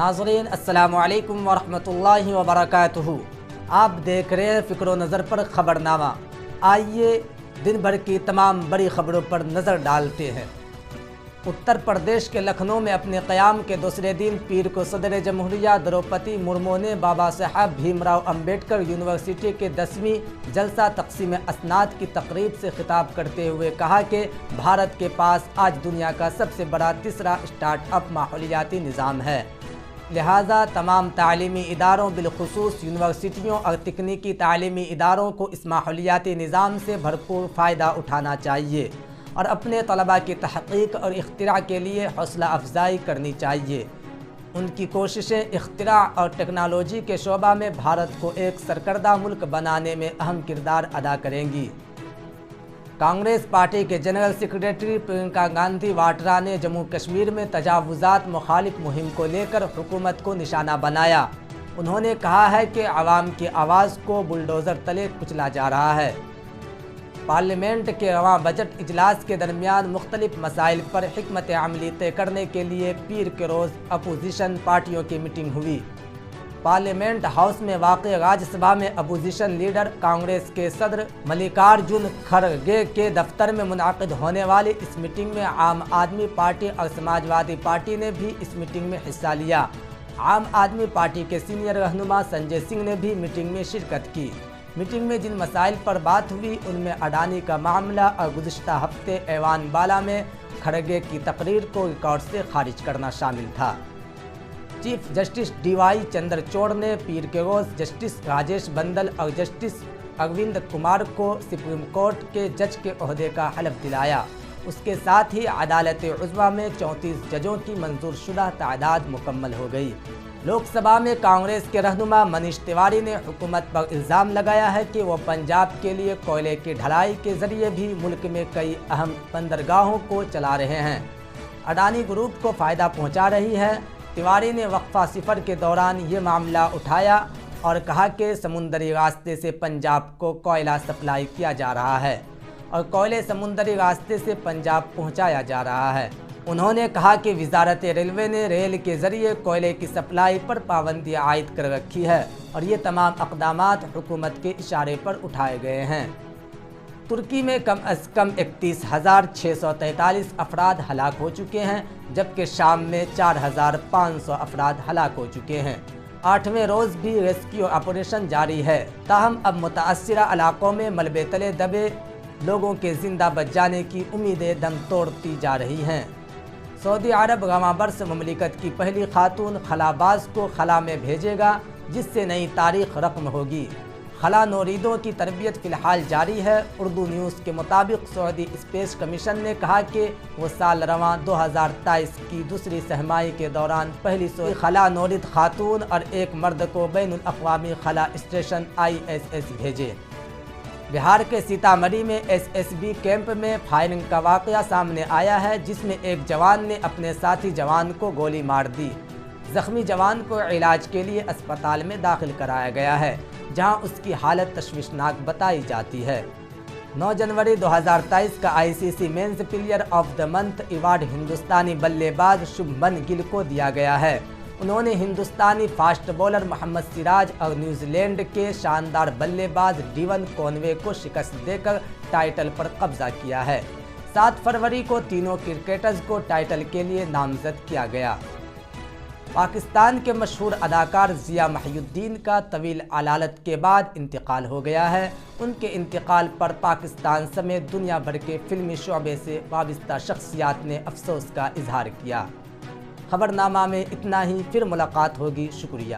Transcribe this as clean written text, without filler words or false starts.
नाज़रीन अस्सलामु अलैकुम वरहमतुल्लाहि वबरकातुहू। आप देख रहे हैं फ़िक्र नज़र पर ख़बरनामा। आइए दिन भर की तमाम बड़ी ख़बरों पर नज़र डालते हैं। उत्तर प्रदेश के लखनऊ में अपने क़याम के दूसरे दिन पीर को सदर जमहूरिया द्रौपदी मुर्मू ने बाबा साहब भीमराव अम्बेडकर यूनिवर्सिटी के 10वीं जलसा तक़सीम असनाद की तकरीब से खिताब करते हुए कहा कि भारत के पास आज दुनिया का सबसे बड़ा तीसरा स्टार्टअप माहौलियाती निज़ाम है, लिहाजा तमाम तालीमी इदारों बिलखुसूस यूनिवर्सिटियों और तकनीकी तालीमी इदारों को इस माहौलियाती निज़ाम से भरपूर फ़ायदा उठाना चाहिए और अपने तलबा की तहक़ीक़ और इख्तिरा के लिए हौसला अफजाई करनी चाहिए। उनकी कोशिशें इख्तिरा और टेक्नोलॉजी के शोबा में भारत को एक सरकर्दा मुल्क बनाने में अहम किरदार अदा करेंगी। कांग्रेस पार्टी के जनरल सेक्रेटरी प्रियंका गांधी वाड्रा ने जम्मू कश्मीर में तजावुज़ात मुखालिफ मुहिम को लेकर हुकूमत को निशाना बनाया। उन्होंने कहा है कि आवाम की आवाज़ को बुलडोज़र तले कुचला जा रहा है। पार्लियामेंट के रवां बजट इजलास के दरमियान मुख्तलिफ मसाइल पर हिकमत अमली तय करने के लिए पीर के रोज़ अपोजिशन पार्टियों की मीटिंग हुई। पार्लियामेंट हाउस में वाक़ राज्यसभा में अपोजिशन लीडर कांग्रेस के सदर मल्लिकार्जुन खड़गे के दफ्तर में मुनाकिद होने वाली इस मीटिंग में आम आदमी पार्टी और समाजवादी पार्टी ने भी इस मीटिंग में हिस्सा लिया। आम आदमी पार्टी के सीनियर रहनुमा संजय सिंह ने भी मीटिंग में शिरकत की। मीटिंग में जिन मसाइल पर बात हुई उनमें अडानी का मामला और गुज़िश्ता हफ्ते ऐवान बाला में खड़गे की तकरीर को रिकॉर्ड से खारिज करना शामिल था। चीफ जस्टिस DY चंद्रचूड़ ने पीर के रोज़ जस्टिस राजेश बंदल और जस्टिस अरविंद कुमार को सुप्रीम कोर्ट के जज के ओहदे का हलफ दिलाया। उसके साथ ही अदालत उज़्मा में 34 जजों की मंजूर शुदा तादाद मुकम्मल हो गई। लोकसभा में कांग्रेस के रहनुमा मनीष तिवारी ने हुकूमत पर इल्ज़ाम लगाया है कि वो पंजाब के लिए कोयले की ढलाई के ज़रिए भी मुल्क में कई अहम बंदरगाहों को चला रहे हैं, अडानी ग्रुप को फ़ायदा पहुंचा रही है। तिवारी ने वक्फा सिफर के दौरान ये मामला उठाया और कहा कि समुंदरी रास्ते से पंजाब को कोयला सप्लाई किया जा रहा है और कोयले समुंदरी रास्ते से पंजाब पहुँचाया जा रहा है। उन्होंने कहा कि वजारत रेलवे ने रेल के ज़रिए कोयले की सप्लाई पर पाबंदी आयद कर रखी है और ये तमाम अक़दामात हुकूमत के इशारे पर उठाए गए हैं। तुर्की में कम अज़ कम 31,643 अफराद हलाक हो चुके हैं, जबकि शाम में 4,500 अफराद हलाक हो चुके हैं। 8वें रोज़ भी रेस्क्यू ऑपरेशन जारी है। ताहम अब मुताअस्सिरा इलाकों में मलबे तले दबे लोगों के ज़िंदा बच जाने की उम्मीदें दम तोड़ती जा रही हैं। सऊदी अरब रवां बरस मुमलिकत की पहली खातून खलाबाज को खला में भेजेगा, जिससे नई तारीख रकम होगी। खला नौरीदों की तरबियत फ़िलहाल जारी है। उर्दू न्यूज़ के मुताबिक सऊदी स्पेस कमीशन ने कहा कि वो साल रवां 2023 की दूसरी सहमाही के दौरान पहली खला नौरीद खातून और एक मर्द को बैनुल अक़वामी खला स्टेशन ISS भेजे। बिहार के सीतामढ़ी में SSB कैंप में फायरिंग का वाक़या सामने आया है, जिसमें एक जवान ने अपने साथी जवान को गोली मार दी। ज़ख्मी जवान को इलाज के लिए अस्पताल में दाखिल कराया गया है, जहां उसकी हालत तशवीशनाक बताई जाती है। 9 जनवरी 2023 का ICC men's player of the month award हिंदुस्तानी बल्लेबाज शुभमन गिल को दिया गया है। उन्होंने हिंदुस्तानी फास्ट बॉलर मोहम्मद सिराज और न्यूजीलैंड के शानदार बल्लेबाज डेवन कॉनवे को शिकस्त देकर टाइटल पर कब्जा किया है। 7 फरवरी को तीनों क्रिकेटर्स को टाइटल के लिए नामजद किया गया। पाकिस्तान के मशहूर अदाकार ज़िया महिउद्दीन का तवील अलालत के बाद इंतकाल हो गया है। उनके इंतकाल पर पाकिस्तान समेत दुनिया भर के फिल्मी शोबे से वाबस्ता शख्सियात ने अफसोस का इजहार किया। खबरनामा में इतना ही, फिर मुलाकात होगी। शुक्रिया।